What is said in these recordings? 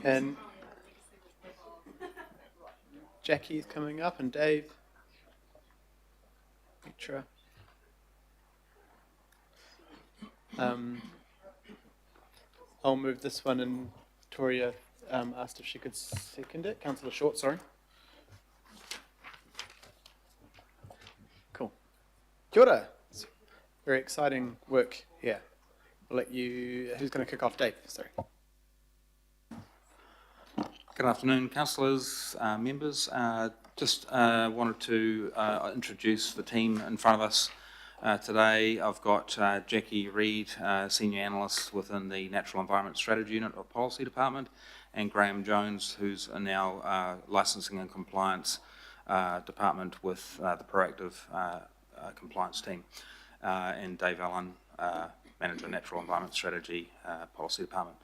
And Jackie's coming up, and Dave. Mitra. I'll move this one, and Toria asked if she could second it. Councillor Short, sorry. Cool. Kia ora. It's very exciting work here. I'll let you. Who's going to kick off? Dave, sorry. Good afternoon, councillors, members. Just wanted to introduce the team in front of us today. I've got Jackie Reid, Senior Analyst within the Natural Environment Strategy Unit of Policy Department, and Graham Jones, who's now Licensing and Compliance Department with the Proactive Compliance Team, and Dave Allen, Manager Natural Environment Strategy Policy Department.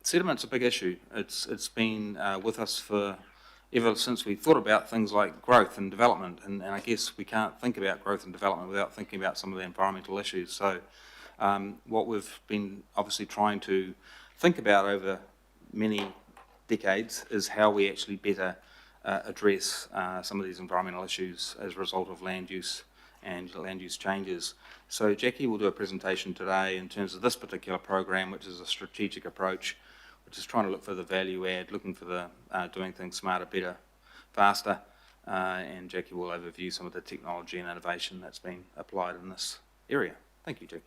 Sediment's a big issue. It's been with us for ever since we thought about things like growth and development, and I guess we can't think about growth and development without thinking about some of the environmental issues. So what we've been obviously trying to think about over many decades is how we actually better address some of these environmental issues as a result of land use and land use changes. So Jackie will do a presentation today in terms of this particular program, which is a strategic approach, which is trying to look for the value add, looking for the doing things smarter, better, faster, and Jackie will overview some of the technology and innovation that's been applied in this area. Thank you, Jackie.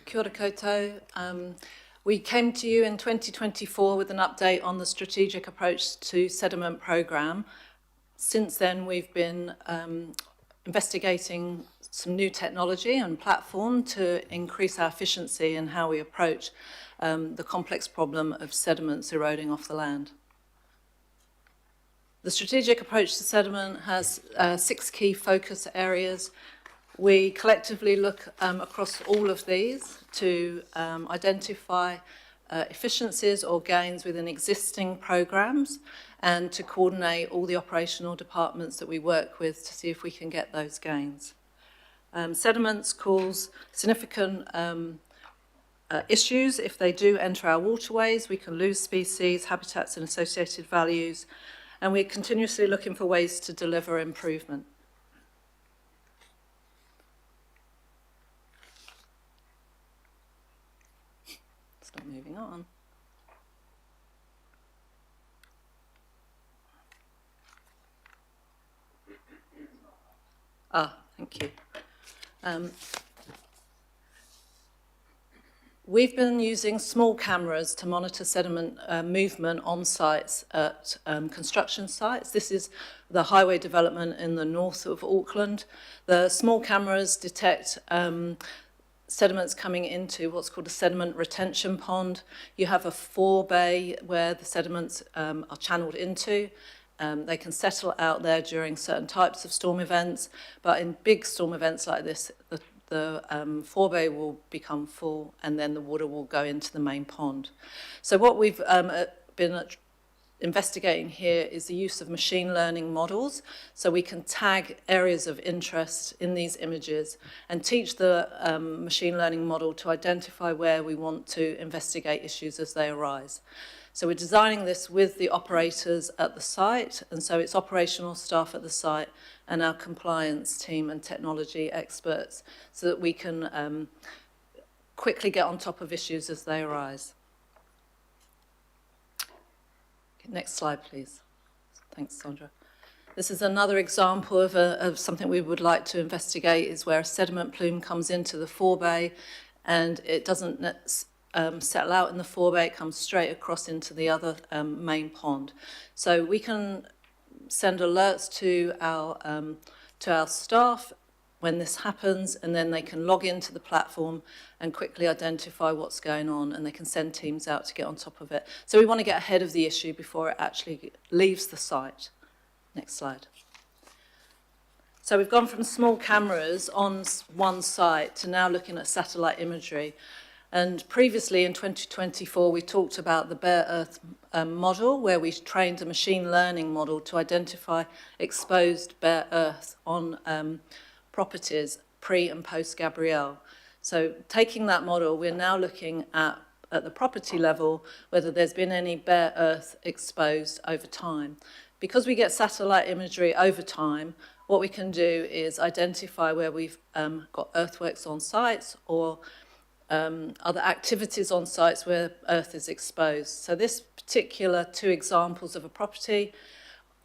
Kia ora koutou. We came to you in 2024 with an update on the strategic approach to sediment programme. Since then, we've been investigating some new technology and platform to increase our efficiency in how we approach the complex problem of sediments eroding off the land. The strategic approach to sediment has 6 key focus areas. We collectively look across all of these to identify efficiencies or gains within existing programs and to coordinate all the operational departments that we work with to see if we can get those gains. Sediments cause significant issues. If they do enter our waterways, we can lose species, habitats and associated values, and we're continuously looking for ways to deliver improvement. Stop moving on. Thank you. We've been using small cameras to monitor sediment movement on sites at construction sites. This is the highway development in the north of Auckland. The small cameras detect sediments coming into what's called a sediment retention pond. You have a forebay where the sediments are channeled into. They can settle out there during certain types of storm events, but in big storm events like this, the forebay will become full and then the water will go into the main pond. So what we've been investigating here is the use of machine learning models, so we can tag areas of interest in these images and teach the machine learning model to identify where we want to investigate issues as they arise. So we're designing this with the operators at the site, and so it's operational staff at the site and our compliance team and technology experts so that we can quickly get on top of issues as they arise. Next slide, please. Thanks, Sandra. This is another example of something we would like to investigate, is where a sediment plume comes into the forebay and it doesn't settle out in the forebay, it comes straight across into the other main pond. So we can send alerts to our staff when this happens, and then they can log into the platform and quickly identify what's going on, and they can send teams out to get on top of it. So we want to get ahead of the issue before it actually leaves the site. Next slide. So we've gone from small cameras on one site to now looking at satellite imagery. And previously in 2024, we talked about the bare earth model, where we trained a machine learning model to identify exposed bare earth on properties pre and post Gabrielle. So taking that model, we're now looking at the property level, whether there's been any bare earth exposed over time. Because we get satellite imagery over time, what we can do is identify where we've got earthworks on sites or other activities on sites where earth is exposed. So this particular 2 examples of a property,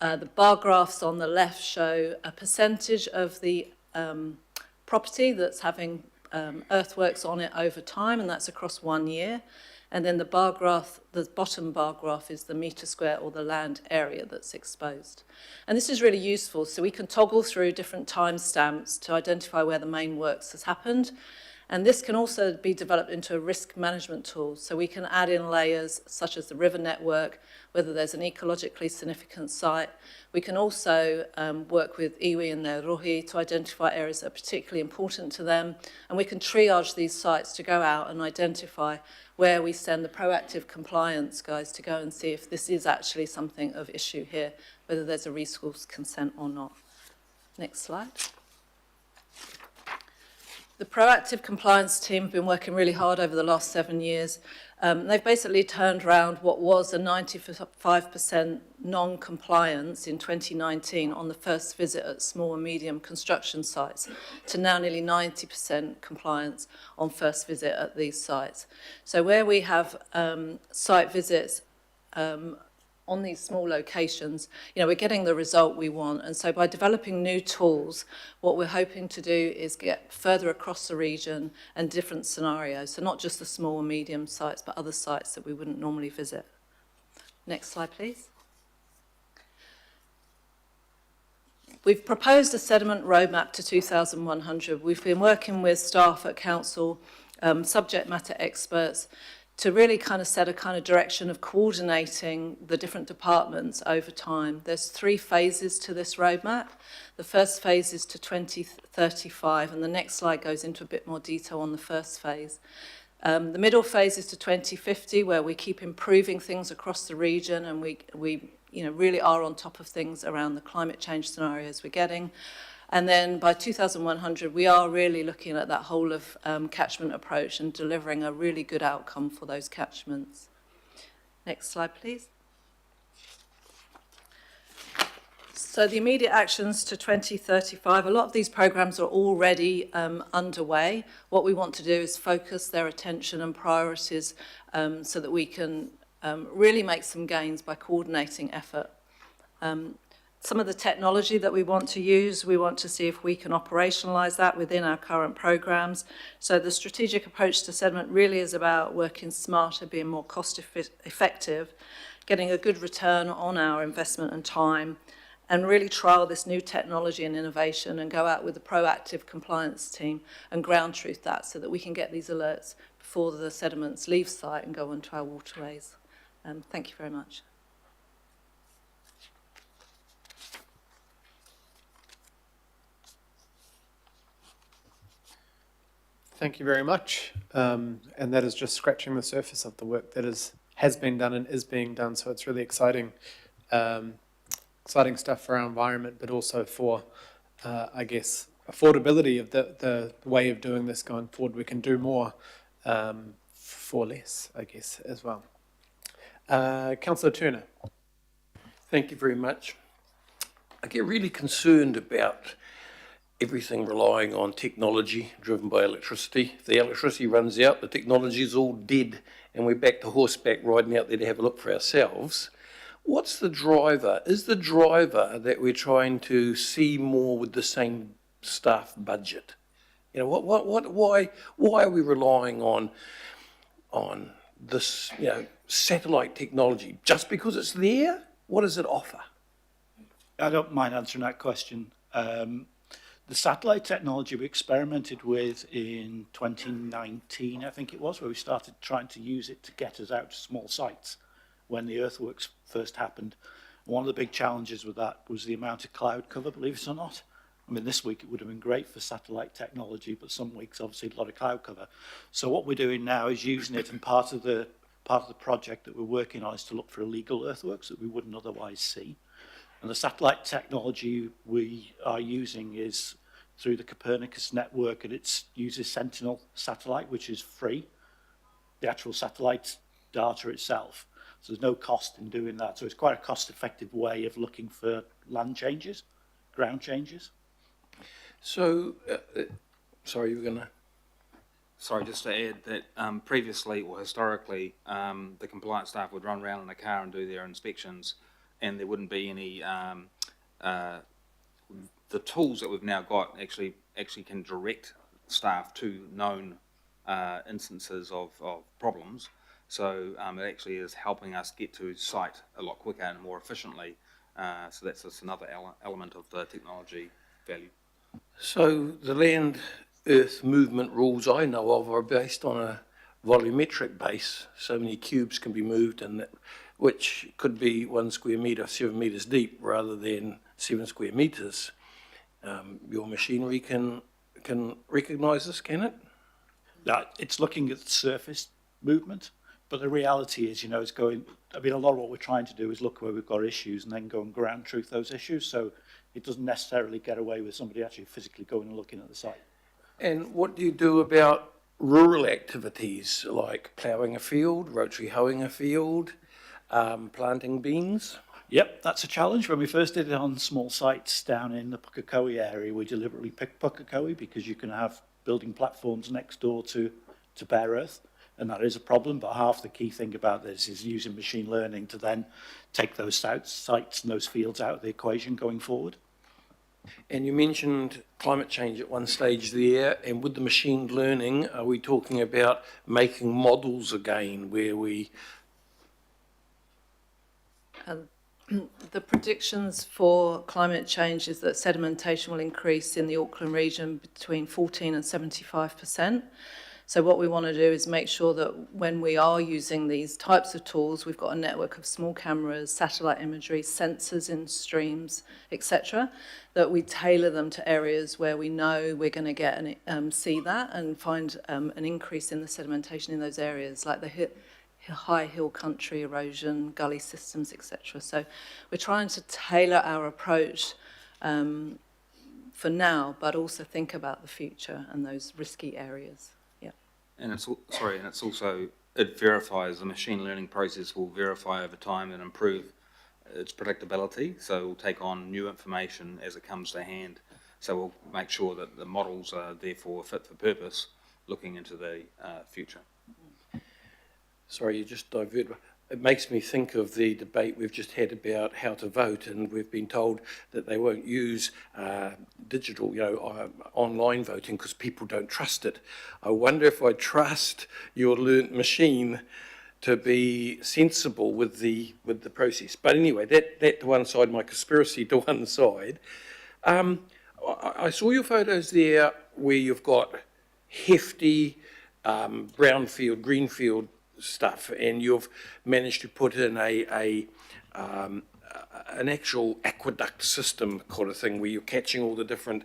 the bar graphs on the left show a percentage of the property that's having earthworks on it over time, and that's across 1 year. And then the bar graph, the bottom bar graph, is the metre square or the land area that's exposed. And this is really useful, so we can toggle through different timestamps to identify where the main works has happened. And this can also be developed into a risk management tool, so we can add in layers such as the river network, whether there's an ecologically significant site. We can also work with iwi and their rohi to identify areas that are particularly important to them, and we can triage these sites to go out and identify where we send the proactive compliance guys to go and see if this is actually something of issue here, whether there's a resource consent or not. Next slide. The proactive compliance team have been working really hard over the last 7 years. They've basically turned around what was a 95% non-compliance in 2019 on the first visit at small and medium construction sites to now nearly 90% compliance on first visit at these sites. So where we have site visits on these small locations, we're getting the result we want. And so by developing new tools, what we're hoping to do is get further across the region and different scenarios. So not just the small and medium sites, but other sites that we wouldn't normally visit. Next slide, please. We've proposed a sediment roadmap to 2100. We've been working with staff at council, subject matter experts, to really kind of set a kind of direction of coordinating the different departments over time. There's 3 phases to this roadmap. The first phase is to 2035, and the next slide goes into a bit more detail on the first phase. The middle phase is to 2050, where we keep improving things across the region, and we really are on top of things around the climate change scenarios we're getting. And then by 2100, we are really looking at that whole of catchment approach and delivering a really good outcome for those catchments. Next slide, please. So the immediate actions to 2035, a lot of these programs are already underway. What we want to do is focus their attention and priorities so that we can really make some gains by coordinating effort. Some of the technology that we want to use, we want to see if we can operationalise that within our current programmes. So the strategic approach to sediment really is about working smarter, being more cost effective, getting a good return on our investment and time, and really trial this new technology and innovation and go out with a proactive compliance team and ground truth that so that we can get these alerts before the sediments leave site and go onto our waterways. Thank you very much. Thank you very much. And that is just scratching the surface of the work that has been done and is being done. So it's really exciting, exciting stuff for our environment, but also for, I guess, affordability of the way of doing this going forward. We can do more for less, I guess, as well. Councillor Turner. Thank you very much. I get really concerned about everything relying on technology driven by electricity. If the electricity runs out, the technology is all dead, and we're back to horseback riding out there to have a look for ourselves. What's the driver? Is the driver that we're trying to see more with the same staff budget? Why are we relying on this, satellite technology just because it's there? What does it offer? I don't mind answering that question. The satellite technology we experimented with in 2019, I think it was, where we started trying to use it to get us out to small sites when the earthworks first happened. One of the big challenges with that was the amount of cloud cover, believe it or not. I mean, this week it would have been great for satellite technology, but some weeks obviously a lot of cloud cover. So what we're doing now is using it, and part of the project that we're working on is to look for illegal earthworks that we wouldn't otherwise see. And the satellite technology we are using is through the Copernicus network, and it uses Sentinel satellite, which is free, the actual satellite data itself. So there's no cost in doing that. So it's quite a cost-effective way of looking for land changes, ground changes. So, sorry, you were going to... Sorry, just to add that previously or historically, the compliance staff would run around in a car and do their inspections, and there wouldn't be any. The tools that we've now got actually can direct staff to known instances of problems. So it actually is helping us get to site a lot quicker and more efficiently. So that's just another element of the technology value. So the land earth movement rules I know of are based on a volumetric base. So many cubes can be moved, and that, which could be 1 square metre, 7 metres deep, rather than 7 square metres. Your machinery can recognise this, can it? It's looking at the surface movement, but the reality is, it's going, a lot of what we're trying to do is look where we've got issues and then go and ground truth those issues. So it doesn't necessarily get away with somebody actually physically going and looking at the site. And what do you do about rural activities like ploughing a field, rotary hoeing a field, planting beans? Yep, that's a challenge. When we first did it on small sites down in the Pukekohe area, we deliberately picked Pukekohe because you can have building platforms next door to bare earth, and that is a problem. But half the key thing about this is using machine learning to then take those sites and those fields out of the equation going forward. And you mentioned climate change at one stage there, and with the machine learning, are we talking about making models again where we... The predictions for climate change is that sedimentation will increase in the Auckland region between 14 and 75%. So what we want to do is make sure that when we are using these types of tools, we've got a network of small cameras, satellite imagery, sensors in streams, etc., that we tailor them to areas where we know we're going to get see that and find an increase in the sedimentation in those areas, like the high hill country, erosion, gully systems, etc. So we're trying to tailor our approach for now, but also think about the future and those risky areas. Yeah. And it's also, it verifies, the machine learning process will verify over time and improve its predictability. So we'll take on new information as it comes to hand. So we'll make sure that the models are therefore fit for purpose, looking into the future. Sorry, you just diverted. It makes me think of the debate we've just had about how to vote, and we've been told that they won't use digital, online voting because people don't trust it. I wonder if I trust your learnt machine to be sensible with the process. But anyway, that to one side, my conspiracy to one side. I saw your photos there where you've got hefty brownfield, greenfield stuff, and you've managed to put in an actual aqueduct system kind of thing where you're catching all the different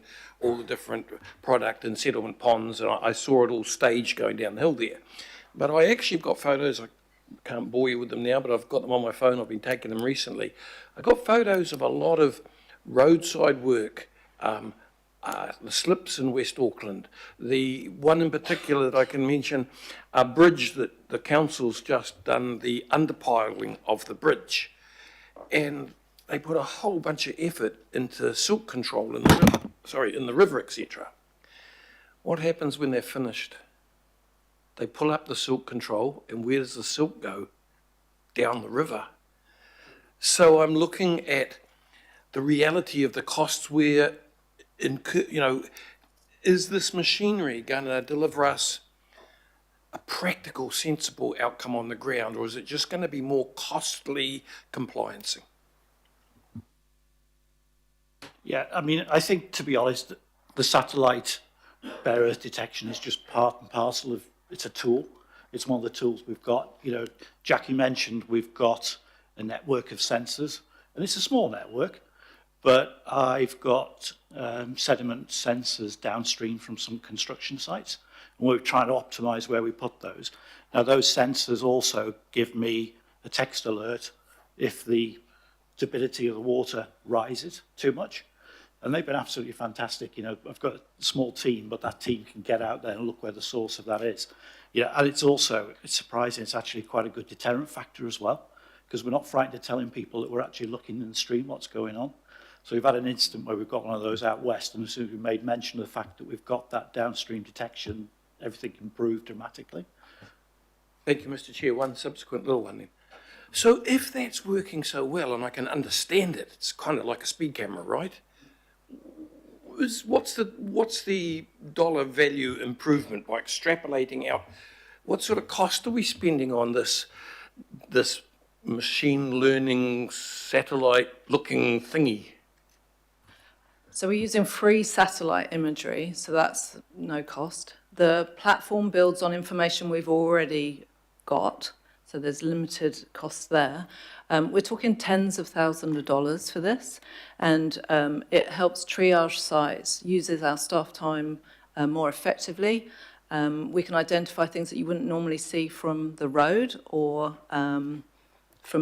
product and settlement ponds, and I saw it all staged going down the hill there. But I actually have got photos. I can't bore you with them now, but I've got them on my phone. I've been taking them recently. I got photos of a lot of roadside work. The slips in West Auckland. The one in particular that I can mention, a bridge that the council's just done the underpiling of the bridge. And they put a whole bunch of effort into silt control in the river, etc. What happens when they're finished? They pull up the silt control, and where does the silt go? Down the river. So I'm looking at the reality of the costs where, is this machinery going to deliver us a practical, sensible outcome on the ground, or is it just going to be more costly compliancing? Yeah, I think, to be honest, the satellite bare earth detection is just part and parcel of, it's a tool. It's one of the tools we've got. Jackie mentioned we've got a network of sensors, and it's a small network, but I've got sediment sensors downstream from some construction sites, and we're trying to optimize where we put those. Now, those sensors also give me a text alert if the turbidity of the water rises too much. And they've been absolutely fantastic. You know, I've got a small team, but that team can get out there and look where the source of that is. Yeah, and it's surprising, it's actually quite a good deterrent factor as well, because we're not frightened of telling people that we're actually looking in the stream what's going on. So we've had an incident where we've got one of those out west, and as soon as we made mention of the fact that we've got that downstream detection, everything improved dramatically. Thank you, Mr. Chair. One subsequent little one then. So if that's working so well, and I can understand it, it's kind of like a speed camera, right? What's the dollar value improvement by extrapolating out? What sort of cost are we spending on this machine learning satellite looking thingy? So we're using free satellite imagery, so that's no cost. The platform builds on information we've already got, so there's limited costs there. We're talking tens of thousands of dollars for this, and it helps triage sites, uses our staff time more effectively. We can identify things that you wouldn't normally see from the road or from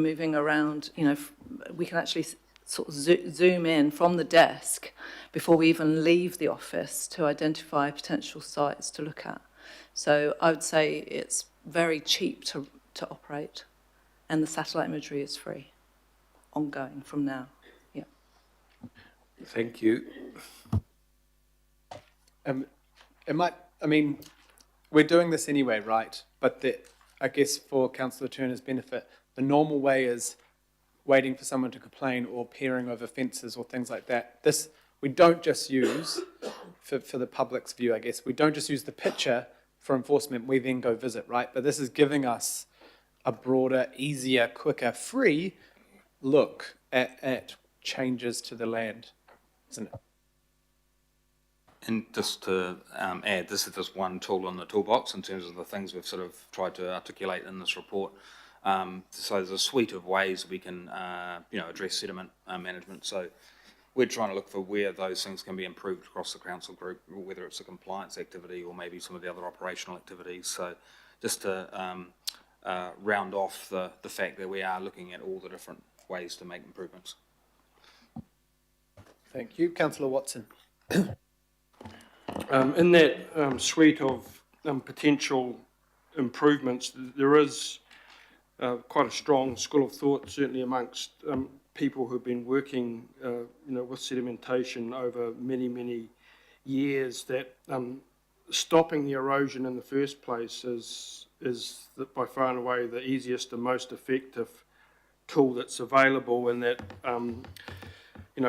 moving around. You know, we can actually sort of zoom in from the desk before we even leave the office to identify potential sites to look at. So I would say it's very cheap to operate, and the satellite imagery is free, ongoing from now. Yeah. Thank you. We're doing this anyway, right? But I guess for Councillor Turner's benefit, the normal way is waiting for someone to complain or peering over fences or things like that. This, we don't just use, for the public's view, I guess, we don't just use the picture for enforcement, we then go visit, right? But this is giving us a broader, easier, quicker, free look at changes to the land, isn't it? And just to add, this is just one tool in the toolbox in terms of the things we've sort of tried to articulate in this report. So there's a suite of ways we can, address sediment management. So we're trying to look for where those things can be improved across the council group, whether it's a compliance activity or maybe some of the other operational activities. So just to round off the fact that we are looking at all the different ways to make improvements. Thank you. Councillor Watson. In that suite of potential improvements, there is quite a strong school of thought, certainly amongst people who've been working, with sedimentation over many, many years, that stopping the erosion in the first place is by far and away the easiest and most effective tool that's available, and that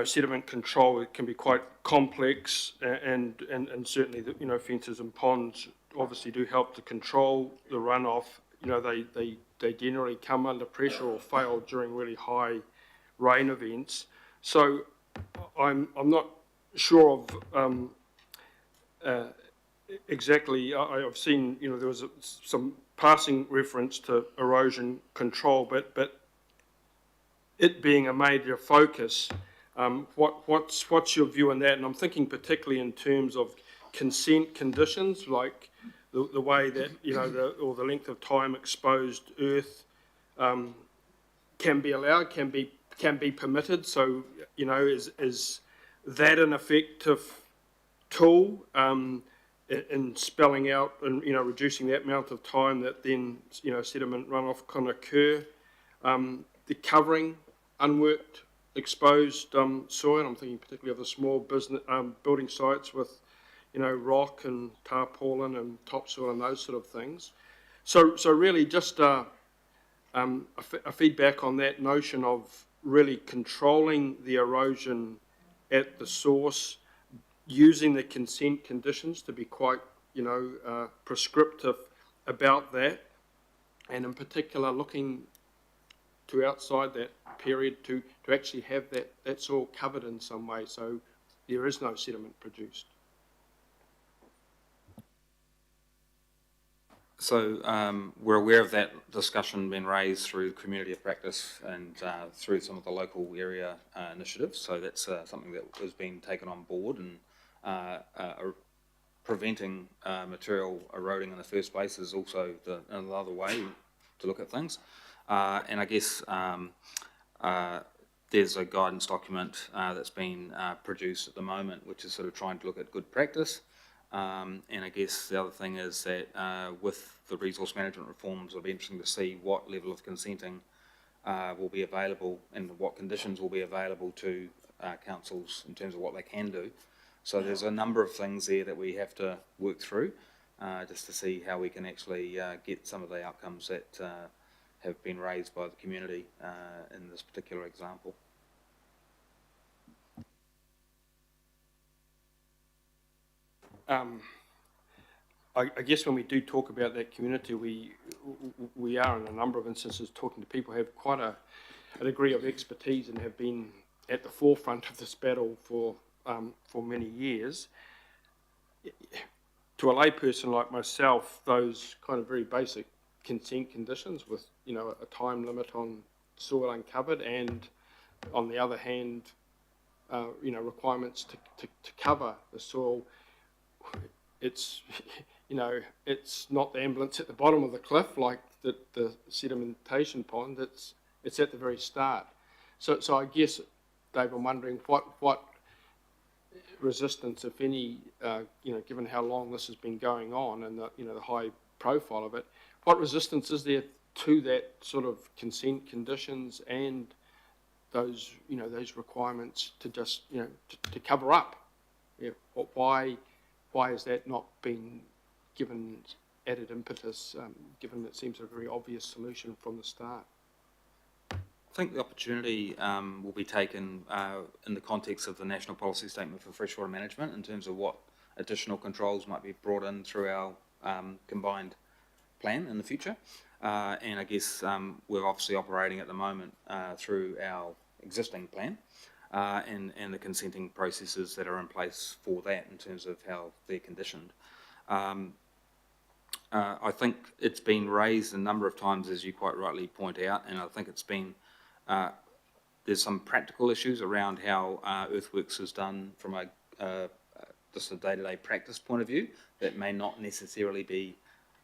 sediment control can be quite complex, and certainly fences and ponds obviously do help to control the runoff. They generally come under pressure or fail during really high rain events. So I'm not sure of exactly. I've seen there was some passing reference to erosion control, but it being a major focus. What's your view on that? And I'm thinking particularly in terms of consent conditions, like the way that or the length of time exposed earth can be allowed, can be permitted. So is that an effective tool in spelling out and reducing that amount of time that then sediment runoff can occur? The covering unworked exposed soil. I'm thinking particularly of the small business building sites with rock and tarpaulin and topsoil and those sort of things. So really just a feedback on that notion of really controlling the erosion at the source, using the consent conditions to be quite prescriptive about that, and in particular looking to outside that period to actually have that soil covered in some way so there is no sediment produced. So we're aware of that discussion being raised through community of practice and through some of the local area initiatives. So that's something that has been taken on board, and preventing material eroding in the first place is also another way to look at things. And I guess there's a guidance document that's been produced at the moment, which is sort of trying to look at good practice. And I guess the other thing is that with the resource management reforms, it'll be interesting to see what level of consenting will be available and what conditions will be available to councils in terms of what they can do. So there's a number of things there that we have to work through just to see how we can actually get some of the outcomes that have been raised by the community in this particular example. I guess when we do talk about that community, we are in a number of instances talking to people who have quite a degree of expertise and have been at the forefront of this battle for many years. To a layperson like myself, those kind of very basic consent conditions with, you know, a time limit on soil uncovered and, on the other hand, you know, requirements to cover the soil, it's, you know, it's not the ambulance at the bottom of the cliff like the sedimentation pond, it's at the very start. So I guess, Dave, I'm wondering what resistance, if any, you know, given how long this has been going on and the, you know, the high profile of it, what resistance is there to that sort of consent conditions and those, you know, those requirements to just, you know, to cover up? Yeah, why has that not been given added impetus, given that it seems a very obvious solution from the start? I think the opportunity will be taken in the context of the National Policy Statement for Freshwater Management in terms of what additional controls might be brought in through our combined plan in the future. And I guess we're obviously operating at the moment through our existing plan and the consenting processes that are in place for that in terms of how they're conditioned. I think it's been raised a number of times, as you quite rightly point out, and I think it's been there's some practical issues around how earthworks is done from just a day-to-day practice point of view that may not necessarily be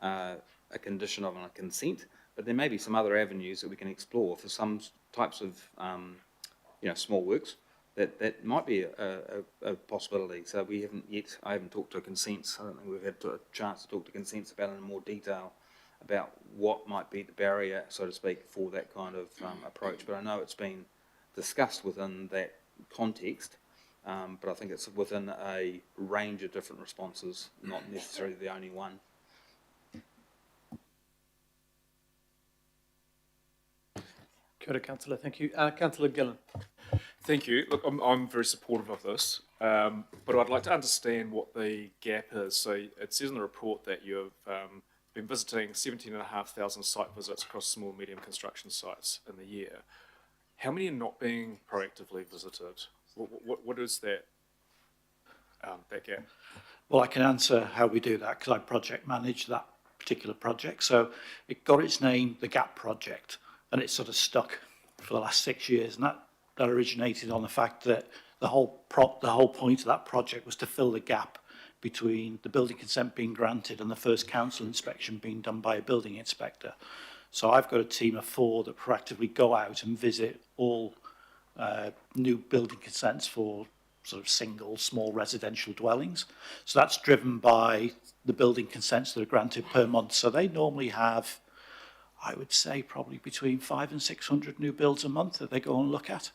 a condition of a consent, but there may be some other avenues that we can explore for some types of you know, small works that might be a possibility. So we haven't yet, I haven't talked to consents, I don't think we've had a chance to talk to consents about it in more detail about what might be the barrier, so to speak, for that kind of approach. But I know it's been discussed within that context, but I think it's within a range of different responses, not necessarily the only one. Kia ora, Councillor. Thank you. Councillor Gillen. Thank you. Look, I'm very supportive of this, but I'd like to understand what the gap is. So it says in the report that you've been visiting 17,500 site visits across small and medium construction sites in the year. How many are not being proactively visited? What is that gap? Well, I can answer how we do that because I project manage that particular project. So it got its name, the GAP project, and it's sort of stuck for the last 6 years. And that originated on the fact that the whole point of that project was to fill the gap between the building consent being granted and the first council inspection being done by a building inspector. So I've got a team of 4 that proactively go out and visit all new building consents for sort of single, small residential dwellings. So that's driven by the building consents that are granted per month. So they normally have, I would say, probably between 500 and 600 new builds a month that they go and look at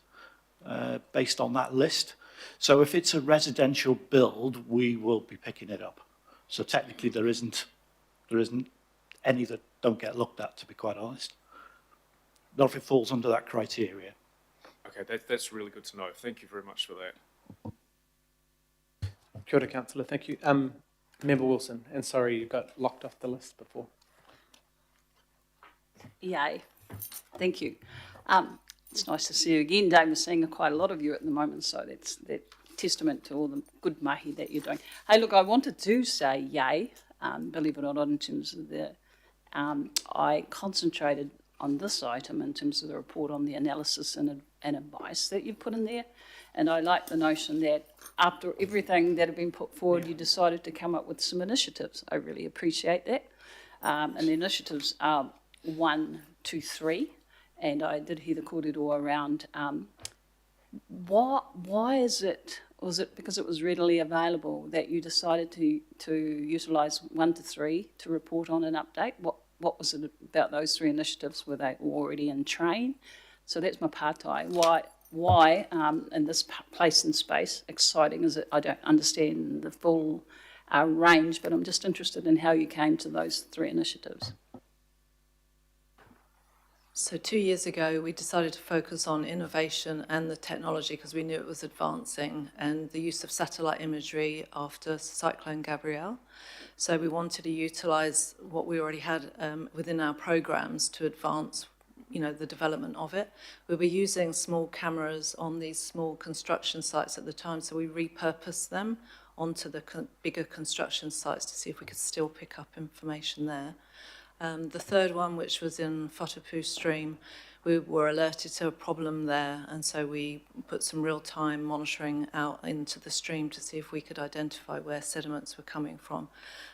based on that list. So if it's a residential build, we will be picking it up. So technically there isn't any that don't get looked at, to be quite honest. Not if it falls under that criteria. Okay, that's really good to know. Thank you very much for that. Kia ora, Councillor. Thank you. Member Wilson, and sorry you got locked off the list before. Yay. Thank you. It's nice to see you again, Dave. We're seeing quite a lot of you at the moment, so that's testament to all the good mahi that you're doing. Hey, look, I wanted to say yay, believe it or not, in terms of the, I concentrated on this item in terms of the report on the analysis and advice that you've put in there. And I like the notion that after everything that had been put forward, you decided to come up with some initiatives. I really appreciate that. And the initiatives are 1, 2, 3. And I did hear the kōrero around Why is it, was it because it was readily available that you decided to utilise 1 to 3 to report on an update? What was it about those 3 initiatives? Were they already in train? So that's my partai. Why in this place and space, exciting is it? I don't understand the full range, but I'm just interested in how you came to those 3 initiatives. So 2 years ago, we decided to focus on innovation and the technology because we knew it was advancing, and the use of satellite imagery after Cyclone Gabrielle. So we wanted to utilise what we already had within our programmes to advance, the development of it. We were using small cameras on these small construction sites at the time, so we repurposed them onto the bigger construction sites to see if we could still pick up information there. The third one, which was in Whatapu Stream, we were alerted to a problem there, and so we put some real-time monitoring out into the stream to see if we could identify where sediments were coming from.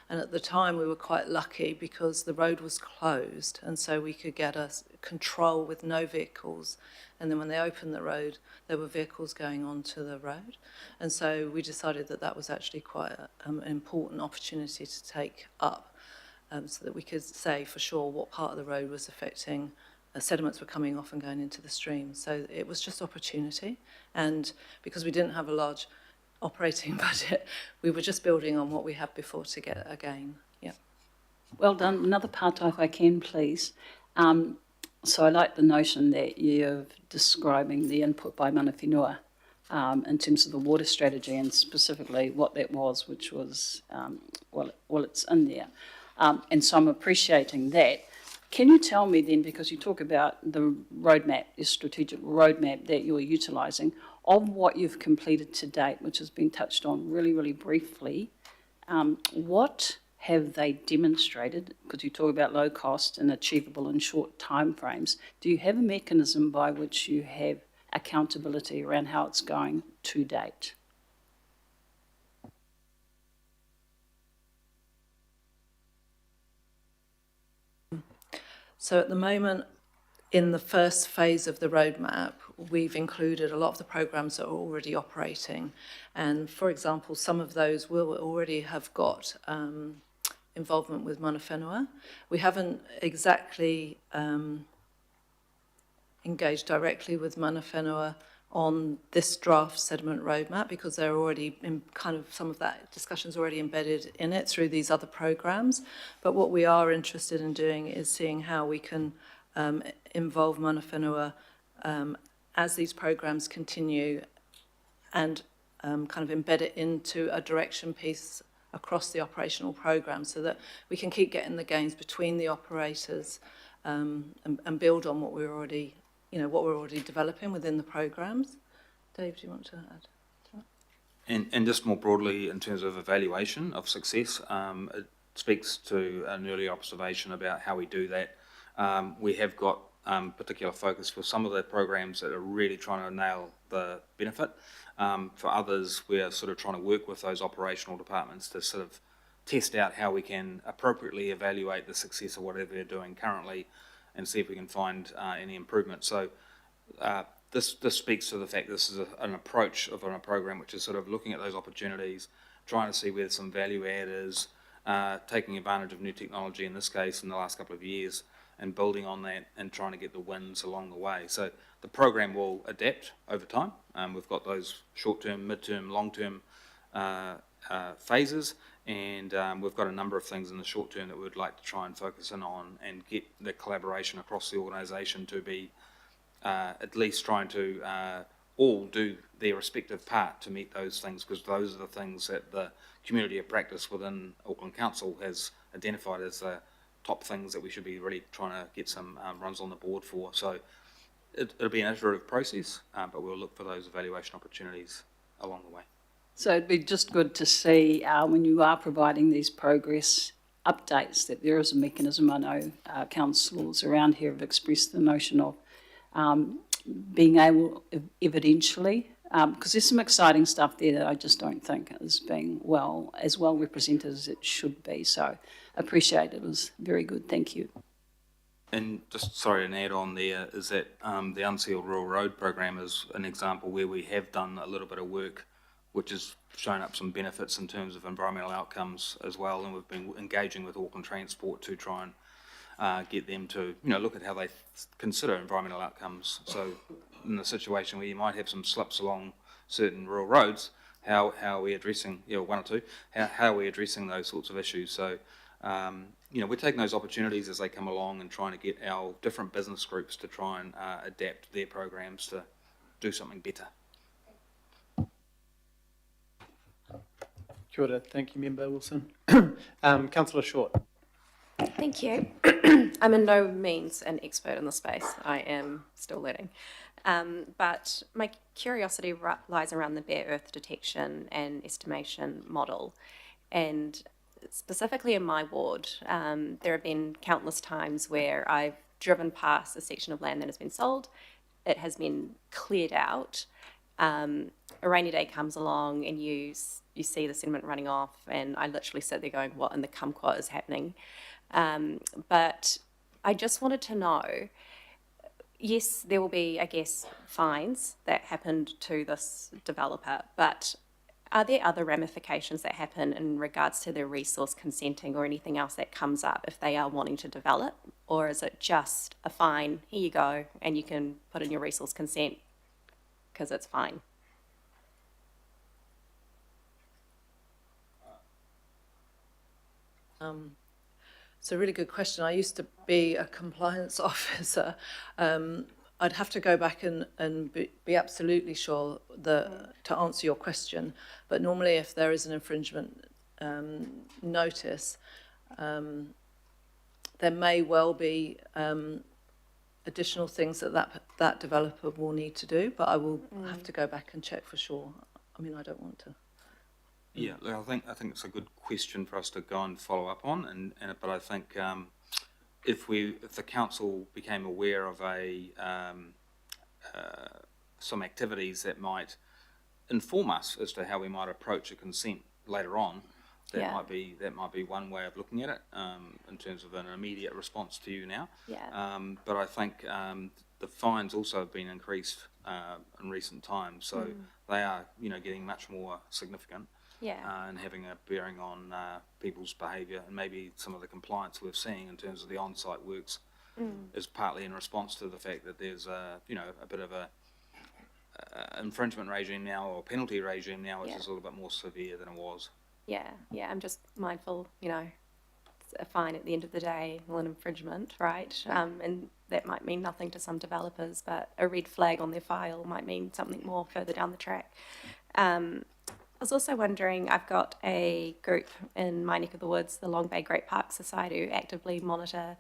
And at the time, we were quite lucky because the road was closed, and so we could get a control with no vehicles. And then when they opened the road, there were vehicles going onto the road. And so we decided that that was actually quite an important opportunity to take up. So that we could say for sure what part of the road was affecting, sediments were coming off and going into the stream. So it was just opportunity. And because we didn't have a large operating budget, we were just building on what we had before to get a gain. Yeah. Well done. Another part, if I can, please. So I like the notion that you're describing the input by mana whenua in terms of the water strategy and specifically what that was, which was, it's in there. And so I'm appreciating that. Can you tell me then, because you talk about the roadmap, the strategic roadmap that you're utilising, of what you've completed to date, which has been touched on really, really briefly, what have they demonstrated? Because you talk about low cost and achievable in short time frames. Do you have a mechanism by which you have accountability around how it's going to date? So at the moment, in the first phase of the roadmap, we've included a lot of the programs that are already operating. And for example, some of those will already have got involvement with mana whenua. We haven't exactly engaged directly with mana whenua on this draft sediment roadmap because they're already in some of that discussion's already embedded in it through these other programs. But what we are interested in doing is seeing how we can involve mana whenua as these programs continue and embed it into a direction piece across the operational program so that we can keep getting the gains between the operators and build on what we're already developing within the programs. Dave, do you want to add to that? And just more broadly, in terms of evaluation of success, it speaks to an earlier observation about how we do that. We have got particular focus for some of the programs that are really trying to nail the benefit. For others, we're sort of trying to work with those operational departments to sort of test out how we can appropriately evaluate the success of whatever they're doing currently and see if we can find any improvement. So this speaks to the fact this is an approach of a program which is sort of looking at those opportunities, trying to see where some value add is, taking advantage of new technology in this case in the last couple of years and building on that and trying to get the wins along the way. So the program will adapt over time. We've got those short-term, mid-term, long-term phases, and we've got a number of things in the short term that we'd like to try and focus in on and get the collaboration across the organisation to be at least trying to all do their respective part to meet those things, because those are the things that the community of practice within Auckland Council has identified as the top things that we should be really trying to get some runs on the board for. So it'll be an iterative process, but we'll look for those evaluation opportunities along the way. So it'd be just good to see when you are providing these progress updates that there is a mechanism. I know councillors around here have expressed the notion of being able evidentially, because there's some exciting stuff there that I just don't think is being as well represented as it should be. So appreciate it. It was very good. Thank you. And just, sorry, an add on there is that the Unsealed Rural Road program is an example where we have done a little bit of work which has shown up some benefits in terms of environmental outcomes as well, and we've been engaging with Auckland Transport to try and get them to, look at how they consider environmental outcomes. So in the situation where you might have some slips along certain rural roads, how are we addressing, one or two, how are we addressing those sorts of issues? So, we're taking those opportunities as they come along and trying to get our different business groups to try and adapt their programs to do something better. Kia ora. Thank you, Member Wilson. Councillor Short. Thank you. I'm in no means an expert in the space. I am still learning. But my curiosity lies around the bare earth detection and estimation model. And specifically in my ward, there have been countless times where I've driven past a section of land that has been sold. It has been cleared out. A rainy day comes along and you see the sediment running off, and I literally sit there going, what in the kumquat is happening? But I just wanted to know, yes, there will be, I guess, fines that happened to this developer, but are there other ramifications that happen in regards to their resource consenting or anything else that comes up if they are wanting to develop? Or is it just a fine, here you go, and you can put in your resource consent because it's fine? It's a really good question. I used to be a compliance officer. I'd have to go back and be absolutely sure to answer your question. But normally if there is an infringement notice, there may well be additional things that developer will need to do, but I will have to go back and check for sure. I mean, I don't want to. Yeah, look, I think it's a good question for us to go and follow up on, but I think if the council became aware of some activities that might inform us as to how we might approach a consent later on, that might be one way of looking at it in terms of an immediate response to you now. Yeah. But I think the fines also have been increased in recent times, so they are getting much more significant. Yeah. And having a bearing on people's behaviour, and maybe some of the compliance we're seeing in terms of the on-site works is partly in response to the fact that there's a bit of a infringement regime now, or penalty regime now, which is a little bit more severe than it was. Yeah, I'm just mindful, it's a fine at the end of the day, well, an infringement, right? And that might mean nothing to some developers, but a red flag on their file might mean something more further down the track. I was also wondering, I've got a group in my neck of the woods, the Long Bay Great Park Society, who actively monitor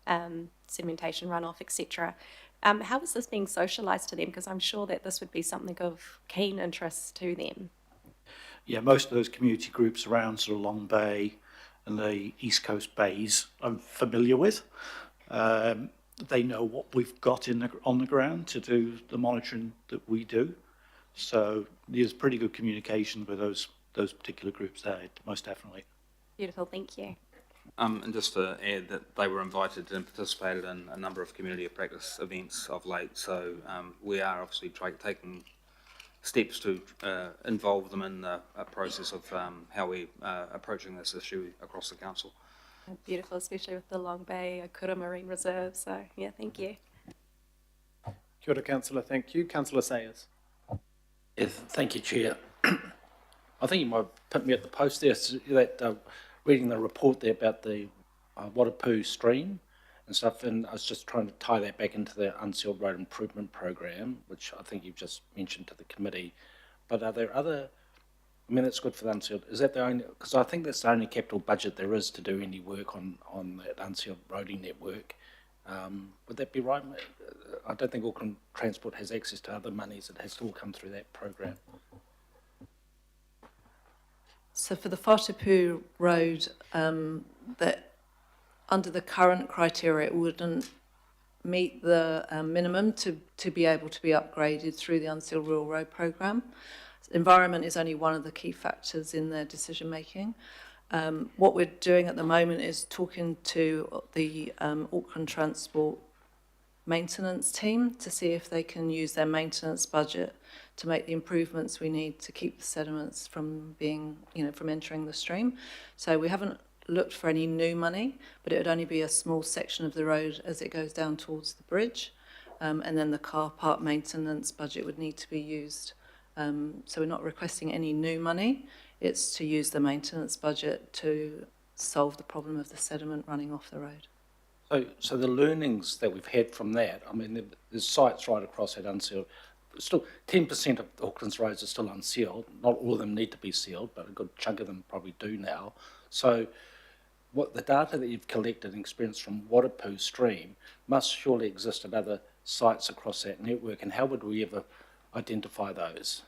sedimentation, runoff, etc. How is this being socialised to them? Because I'm sure that this would be something of keen interest to them. Yeah, most of those community groups around sort of Long Bay and the East Coast bays I'm familiar with. They know what we've got on the ground to do the monitoring that we do. So there's pretty good communication with those particular groups there, most definitely. Beautiful, thank you. And just to add that they were invited and participated in a number of community of practice events of late, so we are obviously taking steps to involve them in the process of how we're approaching this issue across the council. Beautiful, especially with the Long Bay Akura Marine Reserve, so yeah, thank you. Kia ora, Councillor. Thank you. Councillor Sayers. Yes, thank you, Chair. I think you might put me at the post there, so that reading the report there about the Watapu stream and stuff, and I was just trying to tie that back into the Unsealed Road Improvement Program, which I think you've just mentioned to the committee. But are there other, I mean, it's good for the unsealed, is that the only, because I think that's the only capital budget there is to do any work on that unsealed roading network. Would that be right? I don't think Auckland Transport has access to other monies. It has to all come through that program. So for the Whatapu Road, that under the current criteria, it wouldn't meet the minimum to be able to be upgraded through the Unsealed Rural Road programme. Environment is only one of the key factors in their decision making. What we're doing at the moment is talking to the Auckland Transport maintenance team to see if they can use their maintenance budget to make the improvements we need to keep the sediments from being, from entering the stream. So we haven't looked for any new money, but it would only be a small section of the road as it goes down towards the bridge. And then the car park maintenance budget would need to be used. So we're not requesting any new money. It's to use the maintenance budget to solve the problem of the sediment running off the road. So the learnings that we've had from that, I mean, there's sites right across that unsealed. Still, 10% of Auckland's roads are still unsealed. Not all of them need to be sealed, but a good chunk of them probably do now. So what the data that you've collected and experienced from Watapu Stream must surely exist at other sites across that network, and how would we ever identify those?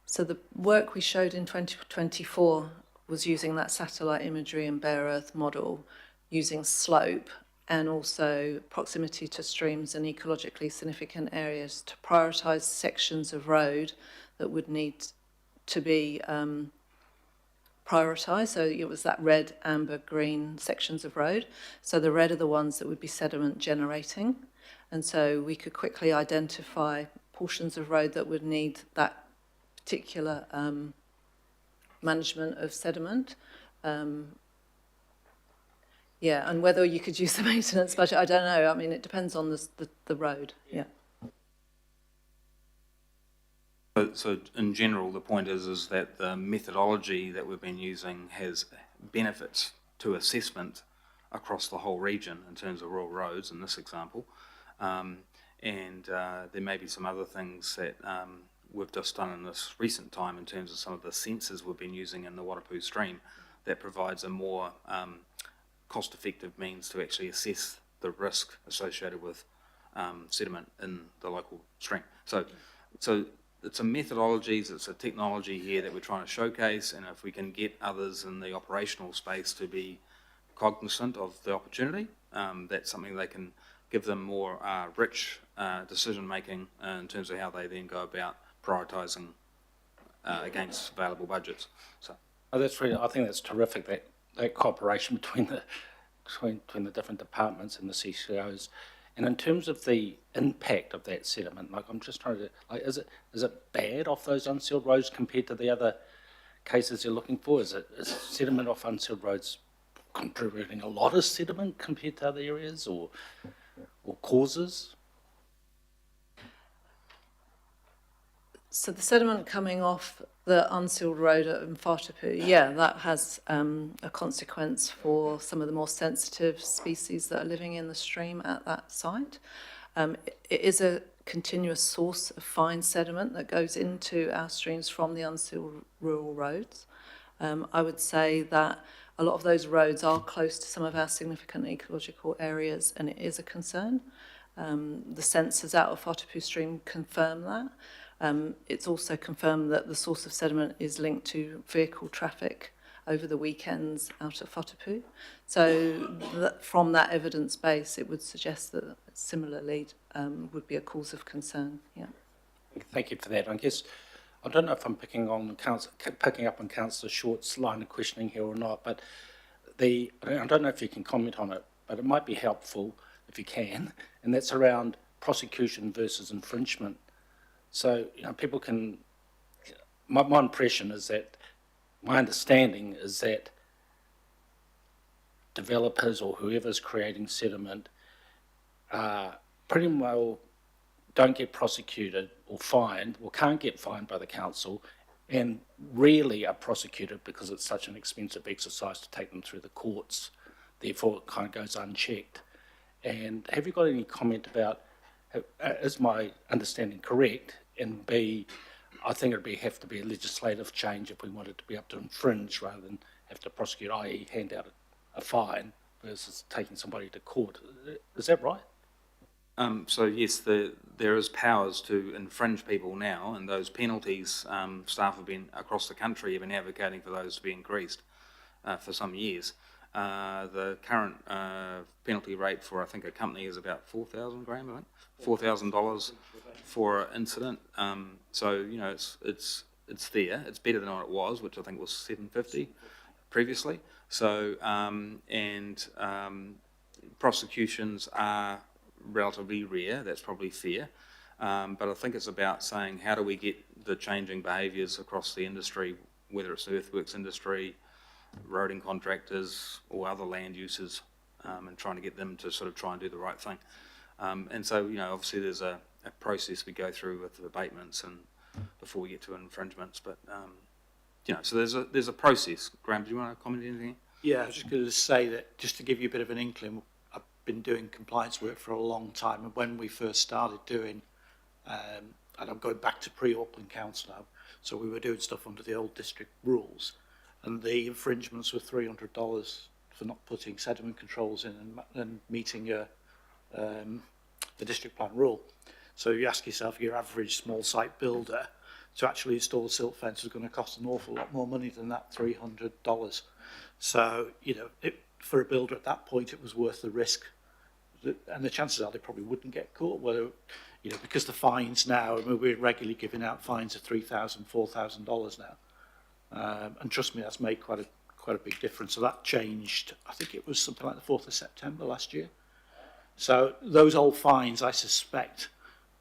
So the work we showed in 2024 was using that satellite imagery and bare earth model, using slope and also proximity to streams and ecologically significant areas to prioritise sections of road that would need to be prioritised. So it was that red, amber, green sections of road. So the red are the ones that would be sediment generating. And so we could quickly identify portions of road that would need that particular management of sediment. And whether you could use the maintenance budget, I don't know. I mean, it depends on the road, yeah. So in general, the point is that the methodology that we've been using has benefits to assessment across the whole region in terms of rural roads in this example. There may be some other things that we've just done in this recent time in terms of some of the sensors we've been using in the Watapu Stream that provides a more cost-effective means to actually assess the risk associated with sediment in the local stream. So it's a methodologies, it's a technology here that we're trying to showcase, and if we can get others in the operational space to be cognizant of the opportunity, that's something they can give them more rich decision-making in terms of how they then go about prioritising against available budgets. So, That's really, I think that's terrific, that cooperation between the different departments and the CCOs. And in terms of the impact of that sediment, like I'm just trying to, like, is it bad off those unsealed roads compared to the other cases you're looking for? Is sediment off unsealed roads contributing a lot of sediment compared to other areas or causes? So the sediment coming off the unsealed road at Whatapu, that has a consequence for some of the more sensitive species that are living in the stream at that site. It is a continuous source of fine sediment that goes into our streams from the unsealed rural roads. I would say that a lot of those roads are close to some of our significant ecological areas, and it is a concern. The sensors out of Whatapu Stream confirm that. It's also confirmed that the source of sediment is linked to vehicle traffic over the weekends out of Whatapu. So from that evidence base, it would suggest that similarly would be a cause of concern. Yeah. Thank you for that. I guess I don't know if I'm picking up on Councillor Short's line of questioning here or not, but I don't know if you can comment on it, but it might be helpful if you can, and that's around prosecution versus infringement. So, people can, my impression is that, my understanding is that developers or whoever's creating sediment pretty well don't get prosecuted or fined, or can't get fined by the council, and rarely are prosecuted because it's such an expensive exercise to take them through the courts. Therefore, it kind of goes unchecked. And have you got any comment about, is my understanding correct? And B, I think it'd have to be a legislative change if we wanted to be able to infringe rather than have to prosecute, i.e. hand out a fine versus taking somebody to court. Is that right? So yes, there is powers to infringe people now, and those penalties, staff have been across the country have been advocating for those to be increased for some years. The current penalty rate for, I think, a company is about 4,000 graham, I think, $4,000 for an incident. So, you know, it's there. It's better than what it was, which I think was $750 previously. So, prosecutions are relatively rare. That's probably fair. But I think it's about saying, how do we get the changing behaviours across the industry, whether it's the earthworks industry, roading contractors, or other land users, and trying to get them to sort of try and do the right thing. And so, you know, obviously there's a process we go through with abatements and before we get to infringements. But, you know, so there's a process. Graham, do you want to comment on anything? Yeah, I was just going to say that, just to give you a bit of an inkling, I've been doing compliance work for a long time, and when we first started doing, and I'm going back to pre-Auckland Council now, so we were doing stuff under the old district rules, and the infringements were $300 for not putting sediment controls in and meeting a district plan rule. So you ask yourself, your average small site builder, to actually install a silt fence is going to cost an awful lot more money than that $300. So, you know, for a builder at that point, it was worth the risk. And the chances are they probably wouldn't get caught, whether, you know, because the fines now, I mean, we're regularly giving out fines of $3,000, $4,000 now. And trust me, that's made quite a big difference. So that changed, I think it was something like the 4th of September last year. So those old fines, I suspect,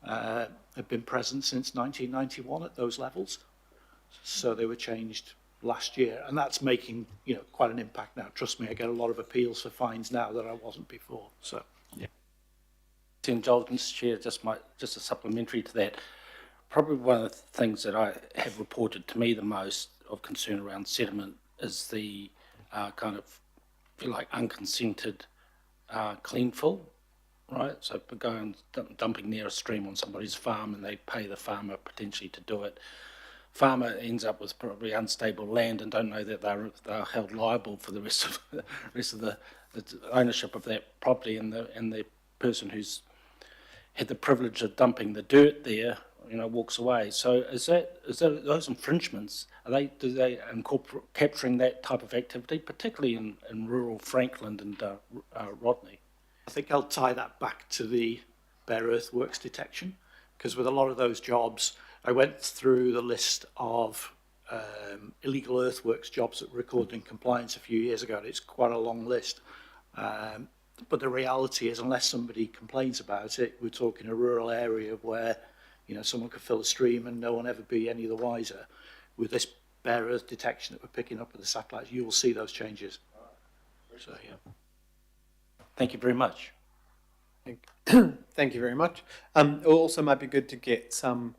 have been present since 1991 at those levels. So they were changed last year, and that's making, you know, quite an impact now. Trust me, I get a lot of appeals for fines now that I wasn't before. So, yeah. Indulgence, Chair, just a supplementary to that. Probably one of the things that I have reported to me the most of concern around sediment is the kind of, if you like, unconsented clean fill, right? So going dumping near a stream on somebody's farm, and they pay the farmer potentially to do it. Farmer ends up with probably unstable land and don't know that they're held liable for the rest of the ownership of that property, and the person who's had the privilege of dumping the dirt there, you know, walks away. So is that those infringements, do they incorporate capturing that type of activity, particularly in rural Franklin and Rodney? I think I'll tie that back to the bare earthworks detection, because with a lot of those jobs, I went through the list of illegal earthworks jobs that were recorded in compliance a few years ago, and it's quite a long list. But the reality is, unless somebody complains about it, we're talking a rural area where, you know, someone could fill a stream and no one ever be any the wiser. With this bare earth detection that we're picking up with the satellites, you will see those changes. So, yeah. Thank you very much. Thank you very much. It also might be good to get some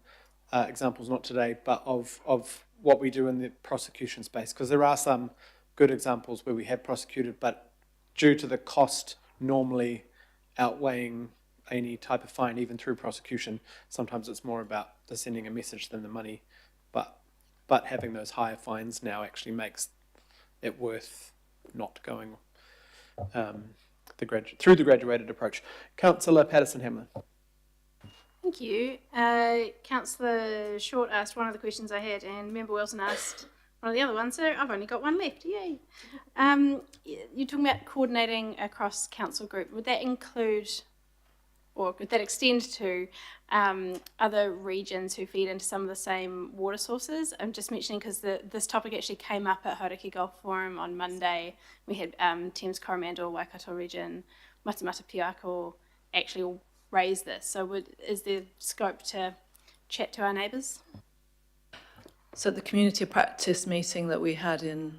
examples, not today, but of what we do in the prosecution space, because there are some good examples where we have prosecuted, but due to the cost normally outweighing any type of fine, even through prosecution, sometimes it's more about the sending a message than the money. But having those higher fines now actually makes it worth not going through the graduated approach. Councillor Patterson-Hamlin. Thank you. Councillor Short asked one of the questions I had, and Member Wilson asked one of the other ones, so I've only got one left. Yay. You're talking about coordinating across council group. Would that include, or could that extend to other regions who feed into some of the same water sources? I'm just mentioning because this topic actually came up at Hauraki Golf Forum on Monday. We had Thames Coromandel, Waikato region, Matamata Piako actually all raise this. So is there scope to chat to our neighbours? So the community practice meeting that we had in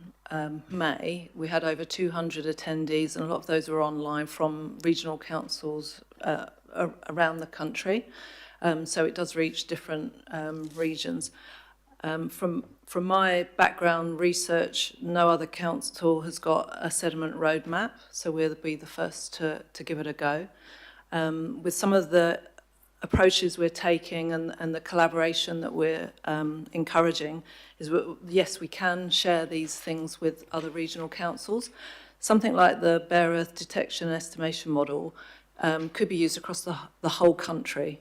May, we had over 200 attendees, and a lot of those were online from regional councils around the country. So it does reach different regions. From my background research, no other council has got a sediment roadmap, so we'll be the first to give it a go. With some of the approaches we're taking and the collaboration that we're encouraging is, yes, we can share these things with other regional councils. Something like the bare earth detection and estimation model could be used across the whole country.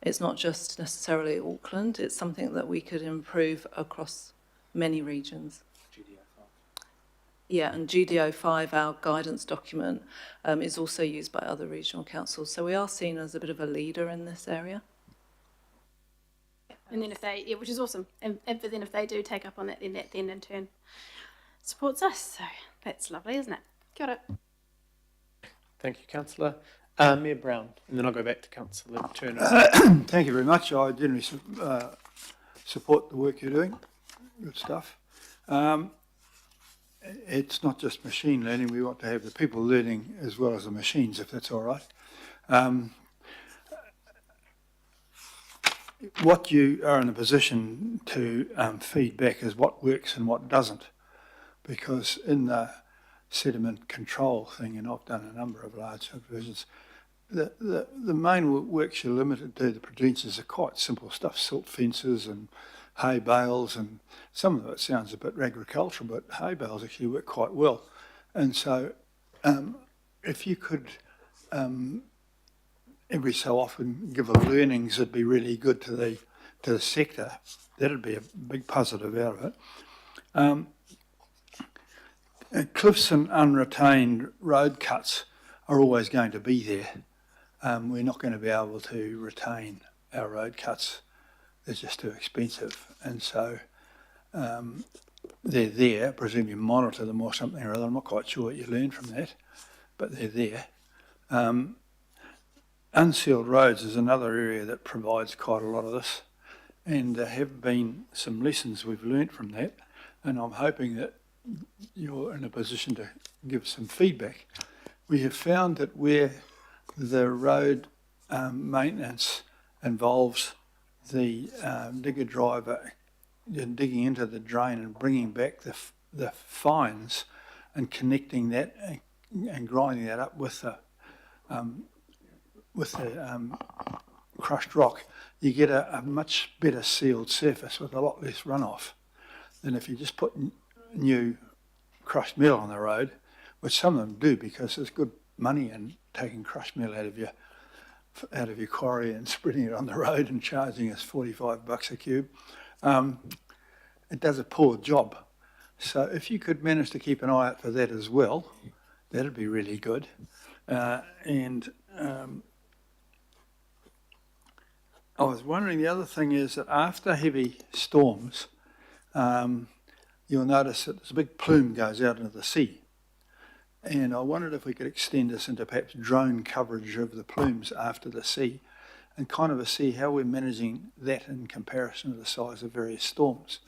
It's not just necessarily Auckland, it's something that we could improve across many regions. Yeah, and GDO5, our guidance document, is also used by other regional councils. So we are seen as a bit of a leader in this area. And then if they, yeah, which is awesome. But then if they do take up on that, then that then in turn supports us. So that's lovely, isn't it? Kia ora. Thank you, Councillor. Mayor Brown, and then I'll go back to Councillor Turner. Thank you very much. I generally support the work you're doing. Good stuff. It's not just machine learning. We want to have the people learning as well as the machines, if that's all right. What you are in a position to feed back is what works and what doesn't. Because in the sediment control thing, and I've done a number of large subdivisions, the main works you're limited to, the producers, are quite simple stuff, silt fences and hay bales, and some of it sounds a bit agricultural, but hay bales actually work quite well. And so if you could every so often give a learnings, it'd be really good to the sector. That'd be a big positive out of it. Cliffs and unretained road cuts are always going to be there. We're not going to be able to retain our road cuts. They're just too expensive. And so they're there. I presume you monitor them or something or other. I'm not quite sure what you learn from that, but they're there. Unsealed roads is another area that provides quite a lot of this. And there have been some lessons we've learnt from that. And I'm hoping that you're in a position to give some feedback. We have found that where the road maintenance involves the digger driver digging into the drain and bringing back the fines and connecting that and grinding that up with the crushed rock, you get a much better sealed surface with a lot less runoff than if you just put new crushed metal on the road, which some of them do because there's good money in taking crushed metal out of your quarry and spreading it on the road and charging us $45 a cube. It does a poor job. So if you could manage to keep an eye out for that as well, that'd be really good. I was wondering, the other thing is that after heavy storms, you'll notice that there's a big plume goes out into the sea. And I wondered if we could extend this into perhaps drone coverage of the plumes after the sea and kind of see how we're managing that in comparison to the size of various storms.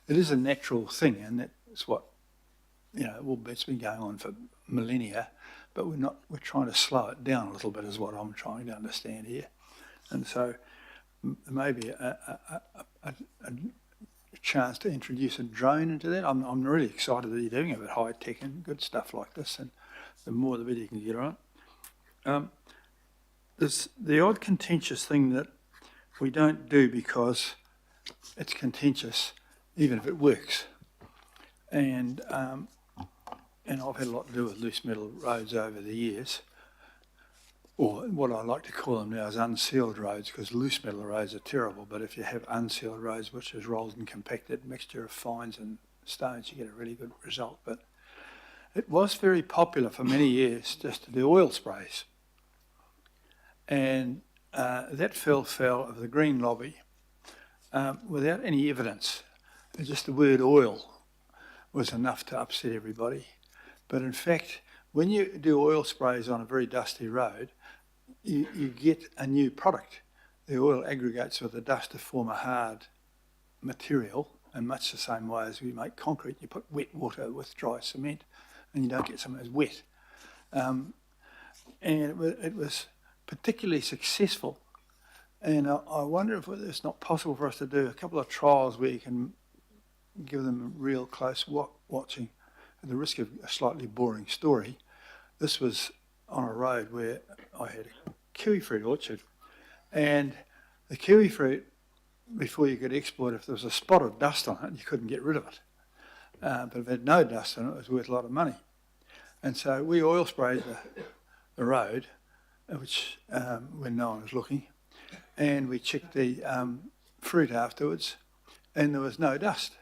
It is a natural thing, and that's what, it's been going on for millennia, but we're trying to slow it down a little bit is what I'm trying to understand here. And so maybe a chance to introduce a drone into that. I'm really excited that you're doing it with high tech and good stuff like this, and the more the better you can get on it. There's the odd contentious thing that we don't do because it's contentious, even if it works. And I've had a lot to do with loose metal roads over the years, or what I like to call them now is unsealed roads, because loose metal roads are terrible, but if you have unsealed roads, which is rolled and compacted mixture of fines and stones, you get a really good result. But it was very popular for many years just to do oil sprays. And that fell foul of the Green Lobby without any evidence. Just the word oil was enough to upset everybody. But in fact, when you do oil sprays on a very dusty road, you get a new product. The oil aggregates with the dust to form a hard material, in much the same way as we make concrete. You put wet water with dry cement, and you don't get something that's wet. And it was particularly successful. And I wonder if it's not possible for us to do a couple of trials where you can give them real close watching. At the risk of a slightly boring story, this was on a road where I had a kiwi fruit orchard, and the kiwi fruit, before you could export, if there was a spot of dust on it, you couldn't get rid of it. But if it had no dust on it, it was worth a lot of money. And so we oil sprayed the road, which when no one was looking, and we checked the fruit afterwards, and there was no dust.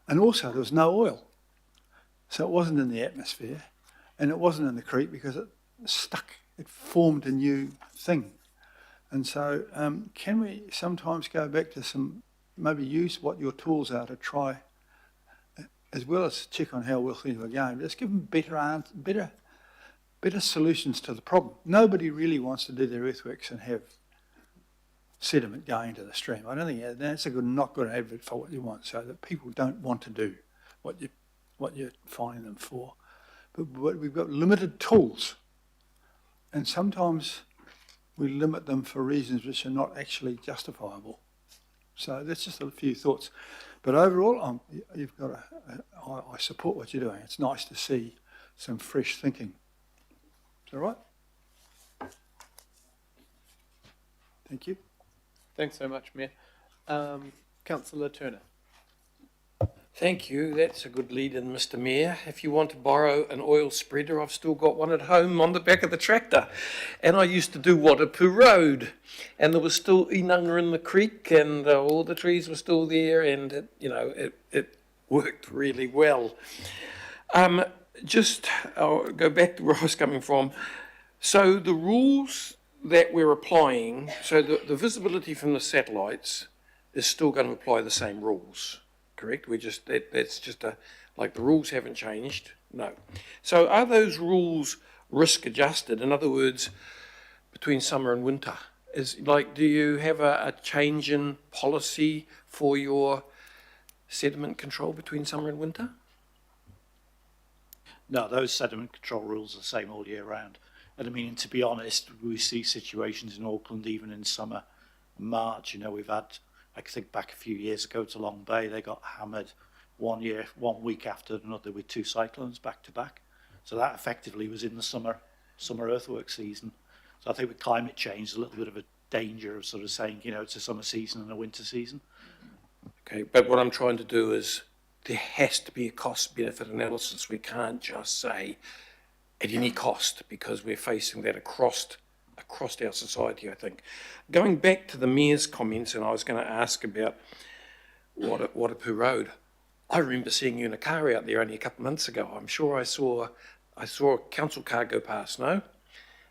And also there was no oil. So it wasn't in the atmosphere, and it wasn't in the creek because it stuck. It formed a new thing. And so can we sometimes go back to maybe use what your tools are to try, as well as check on how well things are going, just give them better solutions to the problem. Nobody really wants to do their earthworks and have sediment going into the stream. I don't think that's not good advert for what you want, so that people don't want to do what you're fining them for. But we've got limited tools, and sometimes we limit them for reasons which are not actually justifiable. So that's just a few thoughts. But overall, I support what you're doing. It's nice to see some fresh thinking. Is that right? Thank you. Thanks so much, Mayor. Councillor Turner. Thank you. That's a good lead in, Mr. Mayor. If you want to borrow an oil spreader, I've still got one at home on the back of the tractor. And I used to do Watapu Road, and there was still inunga in the creek, and all the trees were still there, and it worked really well. I'll go back to where I was coming from. So the rules that we're applying, so the visibility from the satellites is still going to apply the same rules. Correct? That's just like the rules haven't changed. No. So are those rules risk adjusted? In other words, between summer and winter, do you have a change in policy for your sediment control between summer and winter? No, those sediment control rules are the same all year round. And I mean, to be honest, we see situations in Auckland even in summer, March. We've had, I think back a few years ago to Long Bay, they got hammered 1 week after another with 2 cyclones back to back. So that effectively was in the summer earthwork season. So I think with climate change, a little bit of a danger of sort of saying, it's a summer season and a winter season. Okay, but what I'm trying to do is there has to be a cost-benefit analysis. We can't just say at any cost, because we're facing that across our society, I think. Going back to the Mayor's comments, and I was going to ask about Watapu Road. I remember seeing you in a car out there only a couple of months ago. I'm sure I saw a council car go past, no?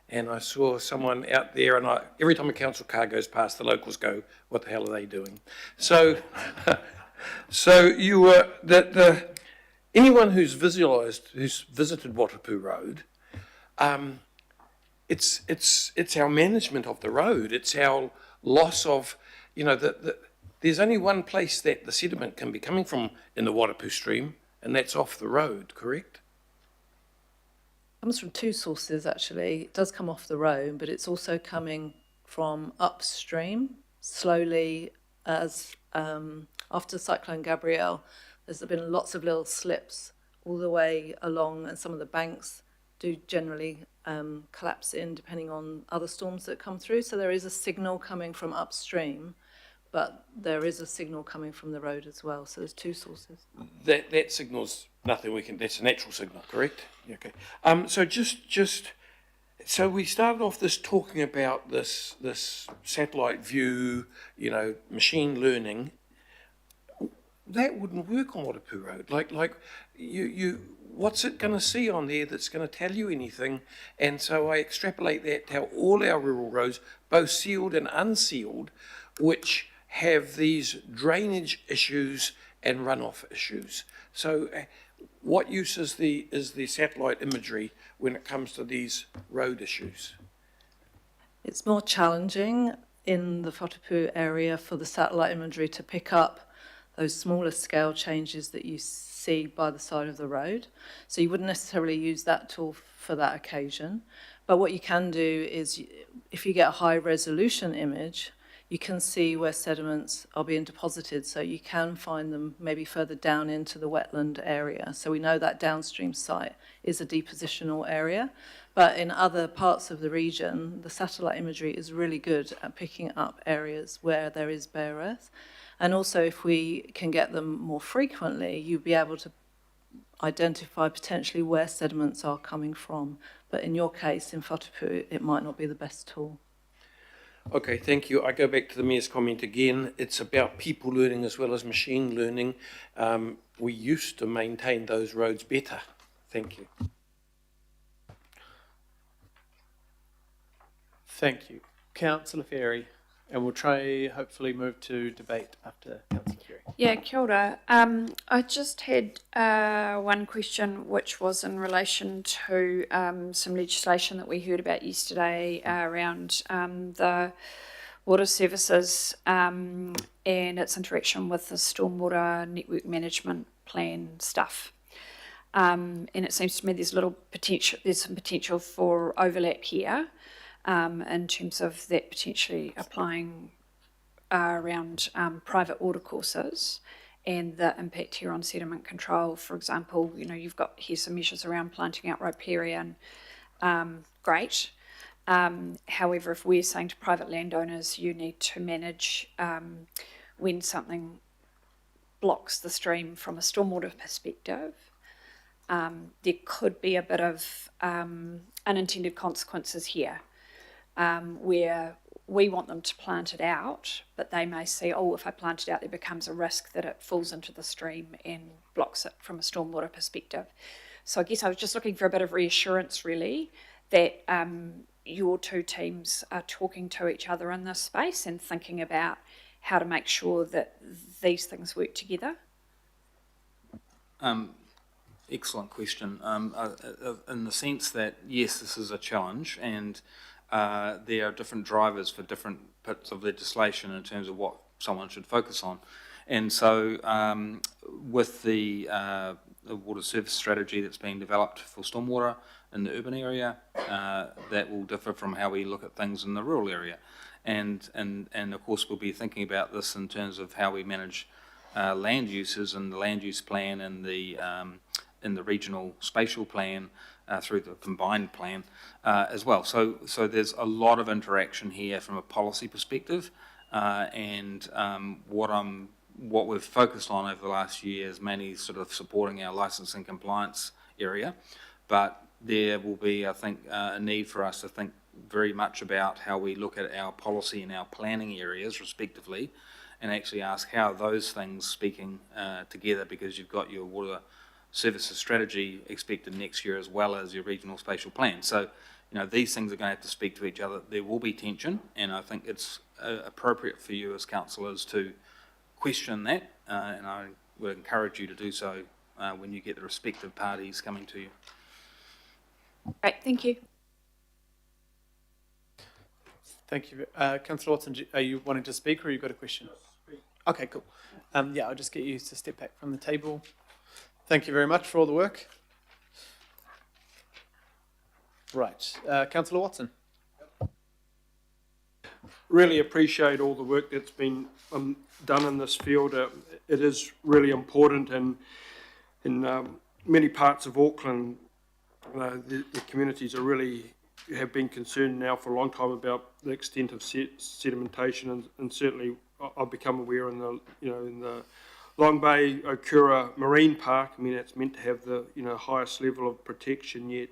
And I saw someone out there, and every time a council car goes past, the locals go, what the hell are they doing? So, you were, anyone who's visited Watapu Road, it's our management of the road. It's our loss of, there's only one place that the sediment can be coming from in the Watapu stream, and that's off the road, correct? It comes from 2 sources, actually. It does come off the road, but it's also coming from upstream, slowly, as after Cyclone Gabrielle, there's been lots of little slips all the way along, and some of the banks do generally collapse in depending on other storms that come through. So there is a signal coming from upstream, but there is a signal coming from the road as well. So there's 2 sources. That signal's nothing that's a natural signal, correct? Yeah, okay. So we started off this talking about this satellite view, machine learning. That wouldn't work on Watapu Road. Like what's it going to see on there that's going to tell you anything? And so I extrapolate that to how all our rural roads, both sealed and unsealed, which have these drainage issues and runoff issues. So what use is the satellite imagery when it comes to these road issues? It's more challenging in the Whatupu area for the satellite imagery to pick up those smaller scale changes that you see by the side of the road. So you wouldn't necessarily use that tool for that occasion. But what you can do is, if you get a high resolution image, you can see where sediments are being deposited. So you can find them maybe further down into the wetland area. So we know that downstream site is a depositional area. But in other parts of the region, the satellite imagery is really good at picking up areas where there is bare earth. And also, if we can get them more frequently, you'll be able to identify potentially where sediments are coming from. But in your case, in Whatupu, it might not be the best tool. Okay, thank you. I go back to the Mayor's comment again. It's about people learning as well as machine learning. we used to maintain those roads better. Thank you. Thank you. Councillor Ferry, and we'll try hopefully move to debate after Councillor Ferry. Yeah, kia ora. I just had one question, which was in relation to some legislation that we heard about yesterday around the water services and its interaction with the stormwater network management plan stuff. And it seems to me there's some potential for overlap here in terms of that potentially applying around private water courses and the impact here on sediment control. For example, you've got here some measures around planting out riparian, great. However, if we're saying to private landowners, you need to manage when something blocks the stream from a stormwater perspective, there could be a bit of unintended consequences here, where we want them to plant it out, but they may see, oh, if I plant it out, there becomes a risk that it falls into the stream and blocks it from a stormwater perspective. So I guess I was just looking for a bit of reassurance, really, that your two teams are talking to each other in this space and thinking about how to make sure that these things work together. Excellent question. In the sense that, yes, this is a challenge, and there are different drivers for different bits of legislation in terms of what someone should focus on. And so with the water service strategy that's being developed for stormwater in the urban area, that will differ from how we look at things in the rural area. And of course we'll be thinking about this in terms of how we manage land uses and the land use plan and in the regional spatial plan through the combined plan as well. So there's a lot of interaction here from a policy perspective, and what we've focused on over the last year is mainly sort of supporting our licensing compliance area, but there will be, I think, a need for us to think very much about how we look at our policy and our planning areas respectively, and actually ask how those things speaking together, because you've got your water services strategy expected next year as well as your regional spatial plan. So, these things are going to have to speak to each other. There will be tension, and I think it's appropriate for you as councillors to question that, and I would encourage you to do so when you get the respective parties coming to you. Right, thank you. Thank you. Councillor Watson, are you wanting to speak, or you got a question? Okay, cool. Yeah, I'll just get you to step back from the table. Thank you very much for all the work. Right, Councillor Watson. Really appreciate all the work that's been done in this field. It is really important, and in many parts of Auckland, the communities are really have been concerned now for a long time about the extent of sedimentation, and certainly I've become aware in the Long Bay Okura Marine Park. I mean, it's meant to have the highest level of protection, yet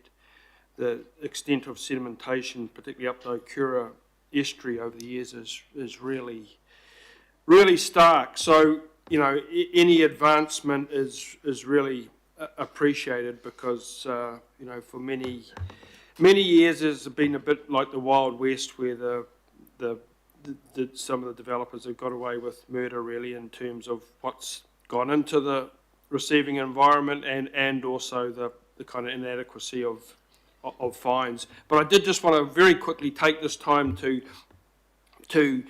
the extent of sedimentation, particularly up the Okura estuary over the years, is really stark. So any advancement is really appreciated, because for many years it's been a bit like the Wild West, where some of the developers have got away with murder, really, in terms of what's gone into the receiving environment, and also the kind of inadequacy of fines. But I did just want to very quickly take this time to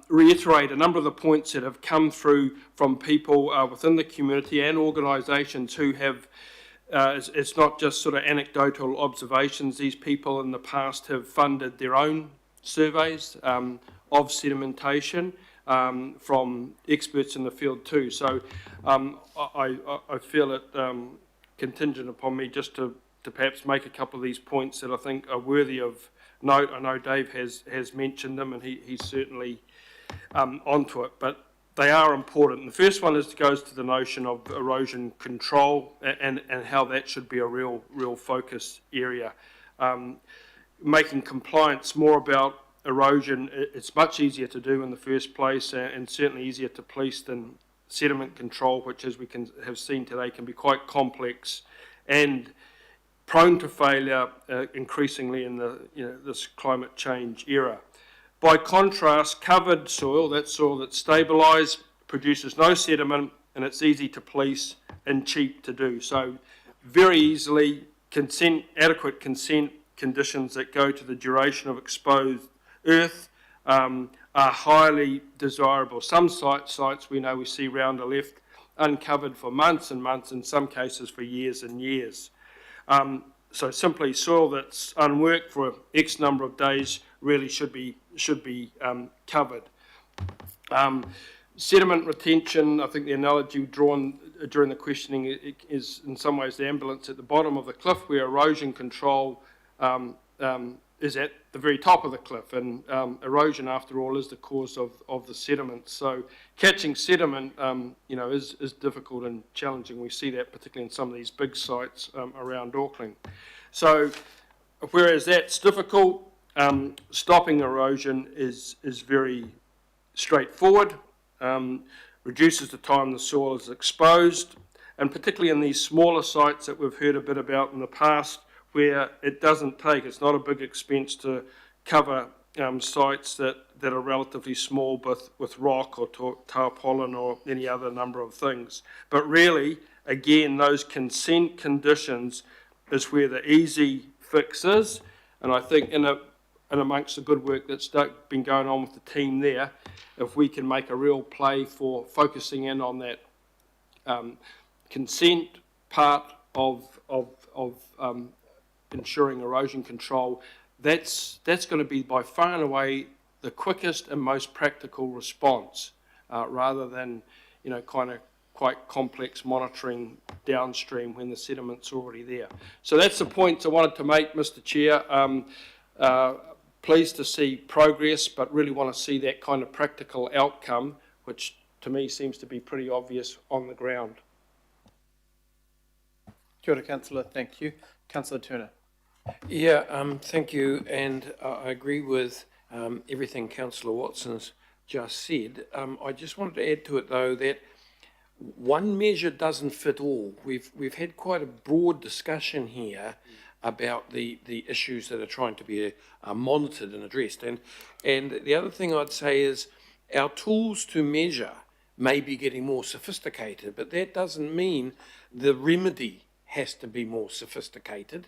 reiterate a number of the points that have come through from people within the community and organisations who have, it's not just sort of anecdotal observations. These people in the past have funded their own surveys of sedimentation from experts in the field too. So I feel it contingent upon me just to perhaps make a couple of these points that I think are worthy of note. I know Dave has mentioned them, and he's certainly onto it, but they are important. And the first one goes to the notion of erosion control and how that should be a real focus area. Making compliance more about erosion, it's much easier to do in the first place, and certainly easier to police than sediment control, which, as we have seen today, can be quite complex and prone to failure increasingly in this climate change era. By contrast, covered soil, that soil that's stabilised, produces no sediment, and it's easy to police and cheap to do. So very easily, adequate consent conditions that go to the duration of exposed earth are highly desirable. Some sites we know we see round the left uncovered for months and months, in some cases for years and years. So simply soil that's unworked for X number of days really should be covered. Sediment retention, I think the analogy drawn during the questioning is in some ways the ambulance at the bottom of the cliff, where erosion control is at the very top of the cliff, and erosion, after all, is the cause of the sediment. So catching sediment, is difficult and challenging. We see that particularly in some of these big sites around Auckland. So whereas that's difficult, stopping erosion is very straightforward. Reduces the time the soil is exposed, and particularly in these smaller sites that we've heard a bit about in the past, where it's not a big expense to cover sites that are relatively small with rock or tarpaulin or any other number of things. But really, again, those consent conditions is where the easy fix is, and I think in amongst the good work that's been going on with the team there, if we can make a real play for focusing in on that consent part of ensuring erosion control, that's going to be by far and away the quickest and most practical response, rather than kind of quite complex monitoring downstream when the sediment's already there. So that's the points I wanted to make, Mr. Chair. Pleased to see progress, but really want to see that kind of practical outcome, which to me seems to be pretty obvious on the ground. Kia ora, Councillor. Thank you. Councillor Turner. Yeah, thank you, and I agree with everything Councillor Watson's just said. I just wanted to add to it, though, that one measure doesn't fit all. We've had quite a broad discussion here about the issues that are trying to be monitored and addressed. And the other thing I'd say is our tools to measure may be getting more sophisticated, but that doesn't mean the remedy has to be more sophisticated.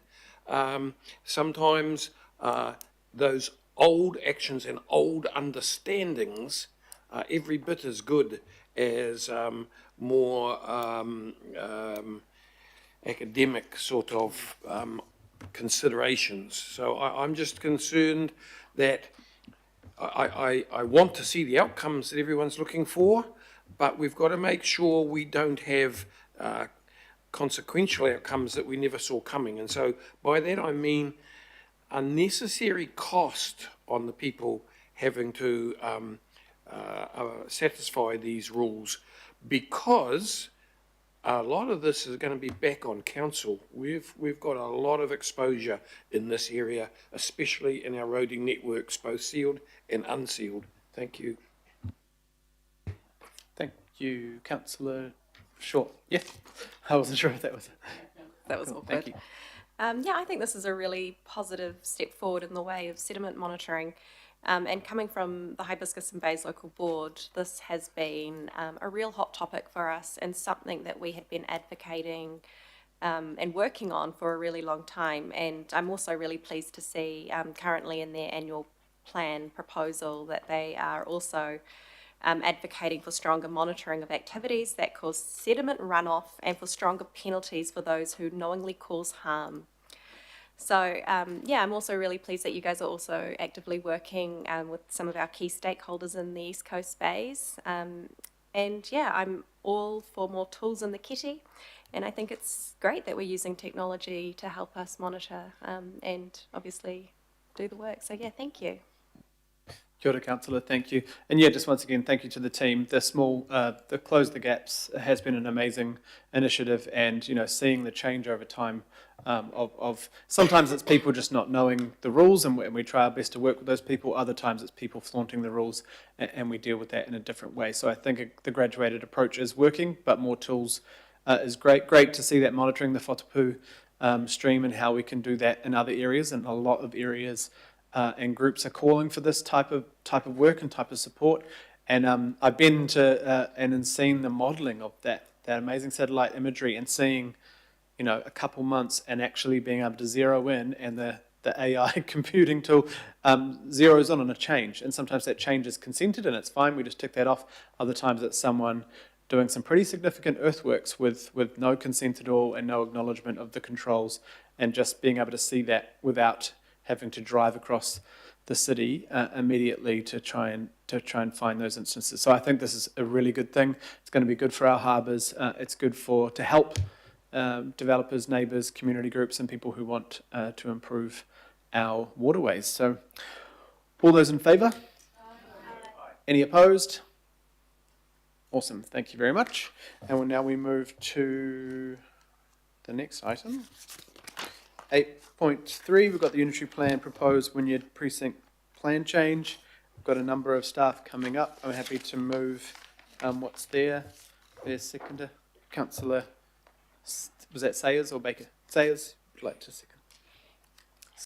Sometimes those old actions and old understandings are every bit as good as more academic sort of considerations. So I'm just concerned that I want to see the outcomes that everyone's looking for, but we've got to make sure we don't have consequential outcomes that we never saw coming. And so by that I mean unnecessary cost on the people having to satisfy these rules, because a lot of this is going to be back on council. We've got a lot of exposure in this area, especially in our roading networks, both sealed and unsealed. Thank you. Thank you, Councillor Short. Yeah, I wasn't sure if that was... That was awkward. Thank you. Yeah, I think this is a really positive step forward in the way of sediment monitoring. And coming from the Hibiscus and Bays Local Board, this has been a real hot topic for us and something that we had been advocating and working on for a really long time. And I'm also really pleased to see currently in their annual plan proposal that they are also advocating for stronger monitoring of activities that cause sediment runoff and for stronger penalties for those who knowingly cause harm. So, yeah, I'm also really pleased that you guys are also actively working with some of our key stakeholders in the East Coast Bays. And yeah, I'm all for more tools in the kitty. And I think it's great that we're using technology to help us monitor and obviously do the work. So, yeah, thank you. Kia ora, Councillor, thank you. And yeah, just once again, thank you to the team. The Close the Gaps has been an amazing initiative, and, you know, seeing the change over time of sometimes it's people just not knowing the rules, and we try our best to work with those people. Other times it's people flaunting the rules, and we deal with that in a different way. So I think the graduated approach is working, but more tools is great. Great to see that monitoring the whatapu stream and how we can do that in other areas, and a lot of areas and groups are calling for this type of work and type of support. And I've been to and seen the modelling of that amazing satellite imagery, and seeing, you know, a couple months and actually being able to zero in, and the AI computing tool zeroes on a change. And sometimes that change is consented and it's fine, we just tick that off. Other times it's someone doing some pretty significant earthworks with no consent at all and no acknowledgement of the controls, and just being able to see that without having to drive across the city immediately to try and find those instances. So I think this is a really good thing. It's going to be good for our harbours. It's good to help developers, neighbours, community groups, and people who want to improve our waterways. So, all those in favour? Any opposed? Awesome. Thank you very much. And now we move to the next item. 8.3, we've got the unitary plan proposed Wynyard precinct plan change. We've got a number of staff coming up. I'm happy to move what's there. There's seconder. Councillor, was that Sayers or Baker? Sayers, would you like to second?